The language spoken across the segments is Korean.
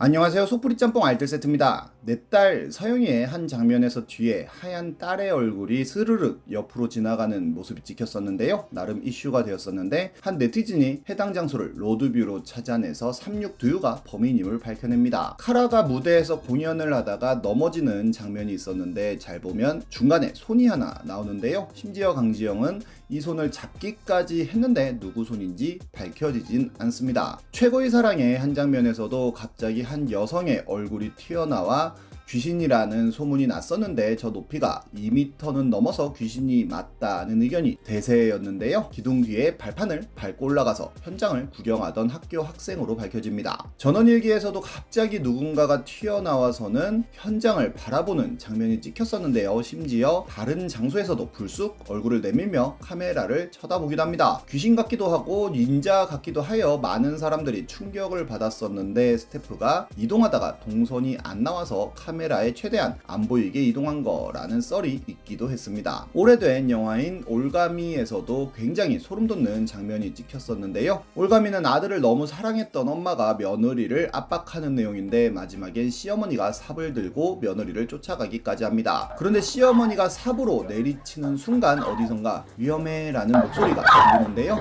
안녕하세요. 속풀이 짬뽕 알뜰 세트입니다. 내 딸 서영이의 한 장면에서 뒤에 하얀 딸의 얼굴이 스르륵 옆으로 지나가는 모습이 찍혔었는데요. 나름 이슈가 되었었는데 한 네티즌이 해당 장소를 로드뷰로 찾아내서 36두유가 범인임을 밝혀냅니다. 카라가 무대에서 공연을 하다가 넘어지는 장면이 있었는데 잘 보면 중간에 손이 하나 나오는데요. 심지어 강지영은 이 손을 잡기까지 했는데 누구 손인지 밝혀지진 않습니다. 최고의 사랑의 한 장면에서도 갑자기 한 여성의 얼굴이 튀어나와 귀신이라는 소문이 났었는데 저 높이가 2m는 넘어서 귀신이 맞다는 의견이 대세였는데요. 기둥 뒤에 발판을 밟고 올라가서 현장을 구경하던 학교 학생으로 밝혀집니다. 전원일기에서도 갑자기 누군가가 튀어나와서는 현장을 바라보는 장면이 찍혔었는데요. 심지어 다른 장소에서도 불쑥 얼굴을 내밀며 카메라를 쳐다보기도 합니다. 귀신 같기도 하고 닌자 같기도 하여 많은 사람들이 충격을 받았었는데 스태프가 이동하다가 동선이 안 나와서 카메라에 최대한 안 보이게 이동한 거라는 썰이 있기도 했습니다. 오래된 영화인 올가미에서도 굉장히 소름 돋는 장면이 찍혔었는데요. 올가미는 아들을 너무 사랑했던 엄마가 며느리를 압박하는 내용인데 마지막엔 시어머니가 삽을 들고 며느리를 쫓아가기까지 합니다. 그런데 시어머니가 삽으로 내리치는 순간 어디선가 위험해 라는 목소리가 들리는데요.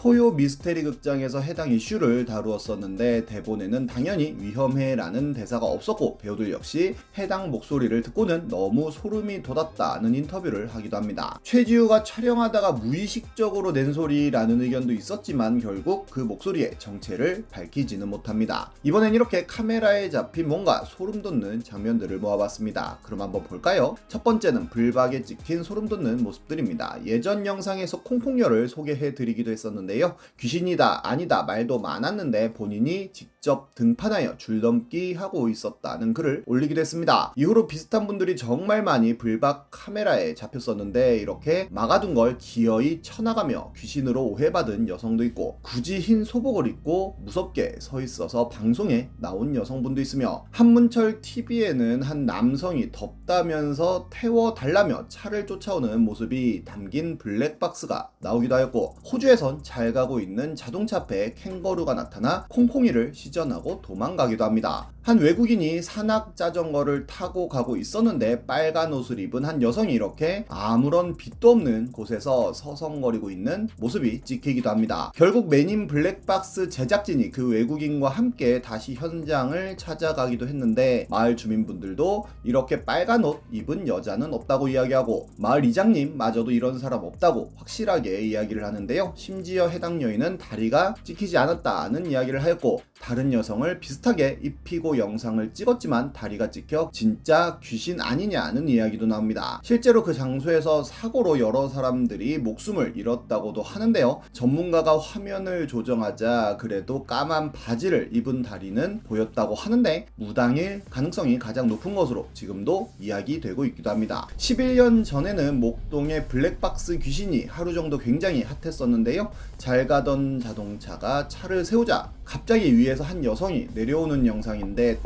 토요 미스테리 극장에서 해당 이슈를 다루었었는데 대본에는 당연히 위험해라는 대사가 없었고 배우들 역시 해당 목소리를 듣고는 너무 소름이 돋았다는 인터뷰를 하기도 합니다. 최지우가 촬영하다가 무의식적으로 낸 소리라는 의견도 있었지만 결국 그 목소리의 정체를 밝히지는 못합니다. 이번엔 이렇게 카메라에 잡힌 뭔가 소름 돋는 장면들을 모아봤습니다. 그럼 한번 볼까요? 첫 번째는 불박에 찍힌 소름 돋는 모습들입니다. 예전 영상에서 콩콩녀를 소개해드리기도 했었는데 귀신이다 아니다 말도 많았는데 본인이 직접 등판하여 줄넘기 하고 있었다는 글을 올리기도 했습니다. 이후로 비슷한 분들이 정말 많이 불박 카메라에 잡혔었는데 이렇게 막아둔 걸 기어이 쳐나가며 귀신으로 오해받은 여성도 있고 굳이 흰 소복을 입고 무섭게 서 있어서 방송에 나온 여성분도 있으며 한문철 TV에는 한 남성이 덥다면서 태워달라며 차를 쫓아오는 모습이 담긴 블랙박스가 나오기도 하였고 호주에선 잘 가고 있는 자동차 앞에 캥거루가 나타나 콩콩이를 시전하고 도망가기도 합니다. 한 외국인이 산악 자전거를 타고 가고 있었는데 빨간 옷을 입은 한 여성이 이렇게 아무런 빛도 없는 곳에서 서성거리고 있는 모습이 찍히기도 합니다. 결국 맨인 블랙박스 제작진이 그 외국인과 함께 다시 현장을 찾아가기도 했는데 마을 주민분들도 이렇게 빨간 옷 입은 여자는 없다고 이야기하고 마을 이장님 마저도 이런 사람 없다고 확실하게 이야기를 하는데요. 심지어 해당 여인은 다리가 찍히지 않았다는 이야기를 하였고 다른 여성을 비슷하게 입히고 영상을 찍었지만 다리가 찍혀 진짜 귀신 아니냐는 이야기도 나옵니다. 실제로 그 장소에서 사고로 여러 사람들이 목숨을 잃었다고도 하는데요. 전문가가 화면을 조정하자 그래도 까만 바지를 입은 다리는 보였다고 하는데 무당일 가능성이 가장 높은 것으로 지금도 이야기되고 있기도 합니다. 11년 전에는 목동의 블랙박스 귀신이 하루 정도 굉장히 핫했었는데요. 잘 가던 자동차가 차를 세우자 갑자기 위에서 한 여성이 내려오는 영상인데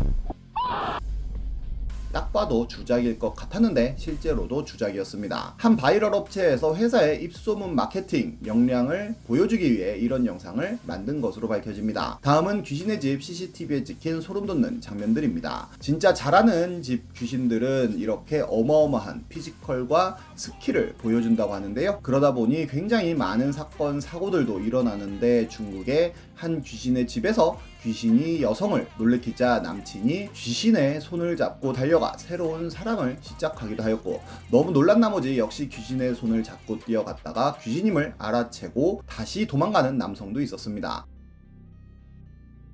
딱 봐도 주작일 것 같았는데 실제로도 주작이었습니다. 한 바이럴 업체에서 회사의 입소문 마케팅 역량을 보여주기 위해 이런 영상을 만든 것으로 밝혀집니다. 다음은 귀신의 집 CCTV에 찍힌 소름돋는 장면들입니다. 진짜 잘하는 집 귀신들은 이렇게 어마어마한 피지컬과 스킬을 보여준다고 하는데요. 그러다 보니 굉장히 많은 사건 사고들도 일어나는데 중국의 한 귀신의 집에서 귀신이 여성을 놀래키자 남친이 귀신의 손을 잡고 달려가 새로운 사랑을 시작하기도 하였고 너무 놀란 나머지 역시 귀신의 손을 잡고 뛰어갔다가 귀신임을 알아채고 다시 도망가는 남성도 있었습니다.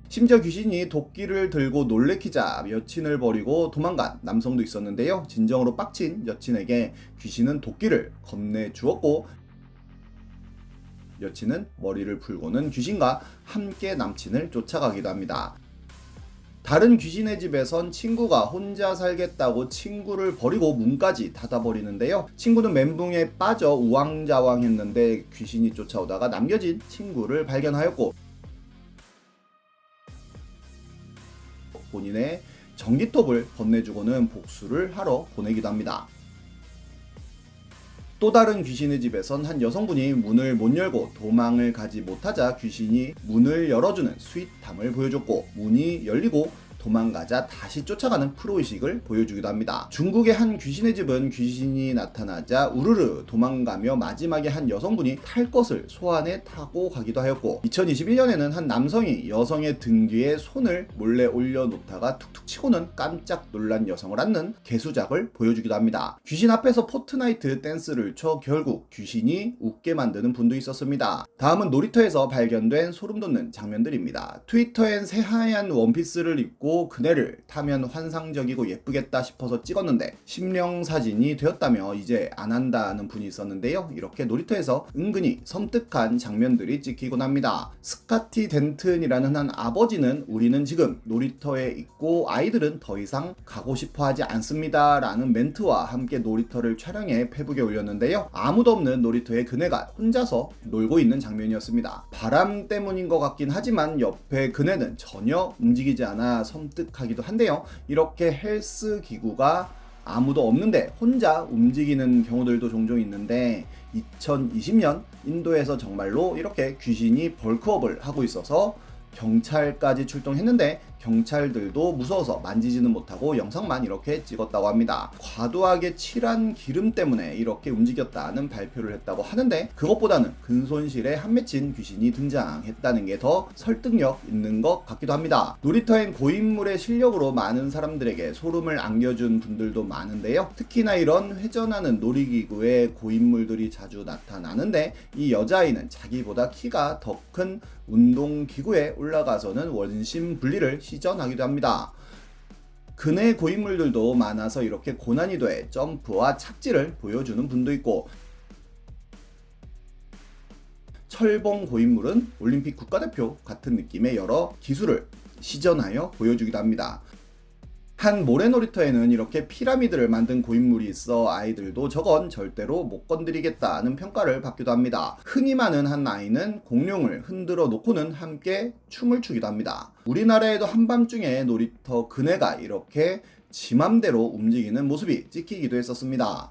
심지어 귀신이 도끼를 들고 놀래키자 여친을 버리고 도망간 남성도 있었는데요. 진정으로 빡친 여친에게 귀신은 도끼를 건네주었고 여친은 머리를 풀고는 귀신과 함께 남친을 쫓아가기도 합니다. 다른 귀신의 집에선 친구가 혼자 살겠다고 친구를 버리고 문까지 닫아버리는데요. 친구는 멘붕에 빠져 우왕좌왕했는데 귀신이 쫓아오다가 남겨진 친구를 발견하였고 본인의 전기톱을 건네주고는 복수를 하러 보내기도 합니다. 또 다른 귀신의 집에선 한 여성분이 문을 못 열고 도망을 가지 못하자 귀신이 문을 열어주는 스윗함을 보여줬고, 문이 열리고 도망가자 다시 쫓아가는 프로의식을 보여주기도 합니다. 중국의 한 귀신의 집은 귀신이 나타나자 우르르 도망가며 마지막에 한 여성분이 탈 것을 소환해 타고 가기도 하였고, 2021년에는 한 남성이 여성의 등 뒤에 손을 몰래 올려놓다가 툭툭 치고는 깜짝 놀란 여성을 안는 개수작을 보여주기도 합니다. 귀신 앞에서 포트나이트 댄스를 춰 결국 귀신이 웃게 만드는 분도 있었습니다. 다음은 놀이터에서 발견된 소름 돋는 장면들입니다. 트위터엔 새하얀 원피스를 입고 그네를 타면 환상적이고 예쁘겠다 싶어서 찍었는데 심령 사진이 되었다며 이제 안 한다는 분이 있었는데요. 이렇게 놀이터에서 은근히 섬뜩한 장면들이 찍히곤 합니다. 스카티 덴튼이라는 한 아버지는 우리는 지금 놀이터에 있고 아이들은 더 이상 가고 싶어 하지 않습니다 라는 멘트와 함께 놀이터를 촬영해 페북에 올렸는데요. 아무도 없는 놀이터에 그네가 혼자서 놀고 있는 장면이었습니다. 바람 때문인 것 같긴 하지만 옆에 그네는 전혀 움직이지 않아 섬뜩하기도 한데요. 이렇게 헬스 기구가 아무도 없는데 혼자 움직이는 경우들도 종종 있는데 2020년 인도에서 정말로 이렇게 귀신이 벌크업을 하고 있어서 경찰까지 출동했는데 경찰들도 무서워서 만지지는 못하고 영상만 이렇게 찍었다고 합니다. 과도하게 칠한 기름 때문에 이렇게 움직였다는 발표를 했다고 하는데, 그것보다는 근손실에 한 맺힌 귀신이 등장했다는 게 더 설득력 있는 것 같기도 합니다. 놀이터엔 고인물의 실력으로 많은 사람들에게 소름을 안겨준 분들도 많은데요. 특히나 이런 회전하는 놀이기구에 고인물들이 자주 나타나는데, 이 여자아이는 자기보다 키가 더 큰 운동기구에 올라가서는 원심분리를 시전하기도 합니다. 그네 고인물들도 많아서 이렇게 고난이도의 점프와 착지를 보여주는 분도 있고, 철봉 고인물은 올림픽 국가대표 같은 느낌의 여러 기술을 시전하여 보여주기도 합니다. 한 모래놀이터에는 이렇게 피라미드를 만든 고인물이 있어 아이들도 저건 절대로 못 건드리겠다는 평가를 받기도 합니다. 흔히 많은 한 아이는 공룡을 흔들어 놓고는 함께 춤을 추기도 합니다. 우리나라에도 한밤중에 놀이터 그네가 이렇게 지 맘대로 움직이는 모습이 찍히기도 했었습니다.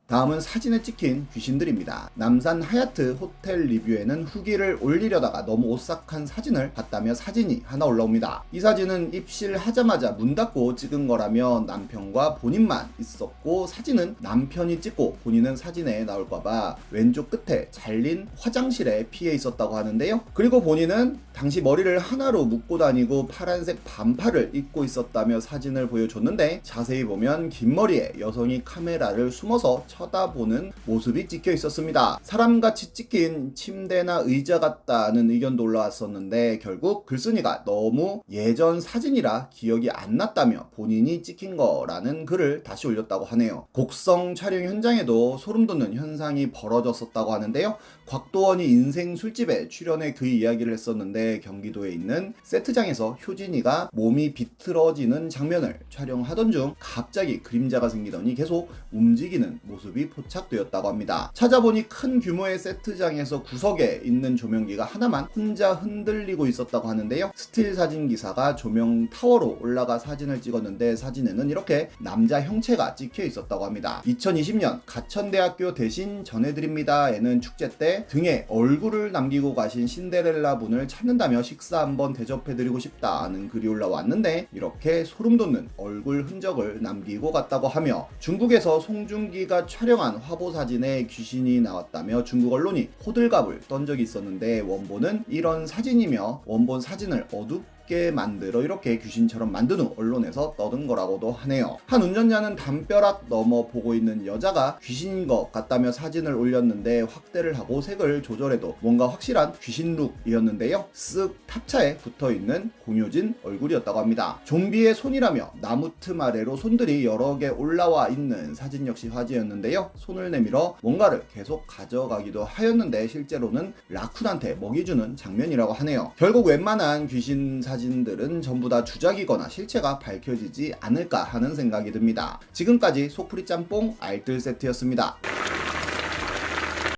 다음은 사진에 찍힌 귀신들입니다. 남산 하얏트 호텔 리뷰에는 후기를 올리려다가 너무 오싹한 사진을 봤다며 사진이 하나 올라옵니다. 이 사진은 입실하자마자 문 닫고 찍은 거라며 남편과 본인만 있었고, 사진은 남편이 찍고 본인은 사진에 나올까봐 왼쪽 끝에 잘린 화장실에 피해 있었다고 하는데요. 그리고 본인은 당시 머리를 하나로 묶고 다니고 파란색 반팔을 입고 있었다며 사진을 보여줬는데, 자세히 보면 긴 머리에 여성이 카메라를 숨어서 쳐다보는 모습이 찍혀 있었습니다. 사람같이 찍힌 침대나 의자 같다는 의견도 올라왔었는데, 결국 글쓴이가 너무 예전 사진이라 기억이 안 났다며 본인이 찍힌 거라는 글을 다시 올렸다고 하네요. 곡성 촬영 현장에도 소름 돋는 현상이 벌어졌었다고 하는데요. 곽도원이 인생 술집에 출연해 그 이야기를 했었는데, 경기도에 있는 세트장에서 효진이가 몸이 비틀어지는 장면을 촬영하던 중 갑자기 그림자가 생기더니 계속 움직이는 모습이 포착되었다고 합니다. 찾아보니 큰 규모의 세트장에서 구석에 있는 조명기가 하나만 혼자 흔들리고 있었다고 하는데요. 스틸 사진 기사가 조명 타워로 올라가 사진을 찍었는데, 사진에는 이렇게 남자 형체가 찍혀 있었다고 합니다. 2020년 가천대학교 대신 전해드립니다에는 축제 때 등에 얼굴을 남기고 가신 신데렐라 분을 찾는다며 식사 한번 대접해드리고 싶다는 글이 올라왔는데, 이렇게 소름 돋는 얼굴 흔적을 남기고 갔다고 하며, 중국에서 송중기가 촬영한 화보 사진에 귀신이 나왔다며 중국 언론이 호들갑을 떤 적이 있었는데, 원본은 이런 사진이며 원본 사진을 어둡게 만들어 이렇게 귀신처럼 만든 후 언론에서 떠든 거라고도 하네요. 한 운전자는 담벼락 넘어 보고 있는 여자가 귀신인 것 같다며 사진을 올렸는데, 확대를 하고 색을 조절해도 뭔가 확실한 귀신 룩이었는데요. 쓱 탑차에 붙어있는 공효진 얼굴이었다고 합니다. 좀비의 손이라며 나무 틈 아래로 손들이 여러 개 올라와 있는 사진 역시 화제였는데요. 손을 내밀어 뭔가를 계속 가져가기도 하였는데, 실제로는 라쿤한테 먹이주는 장면이라고 하네요. 결국 웬만한 귀신 사진들은 전부 다 주작이거나 실체가 밝혀지지 않을까 하는 생각이 듭니다. 지금까지 속풀이 짬뽕 알뜰 세트였습니다.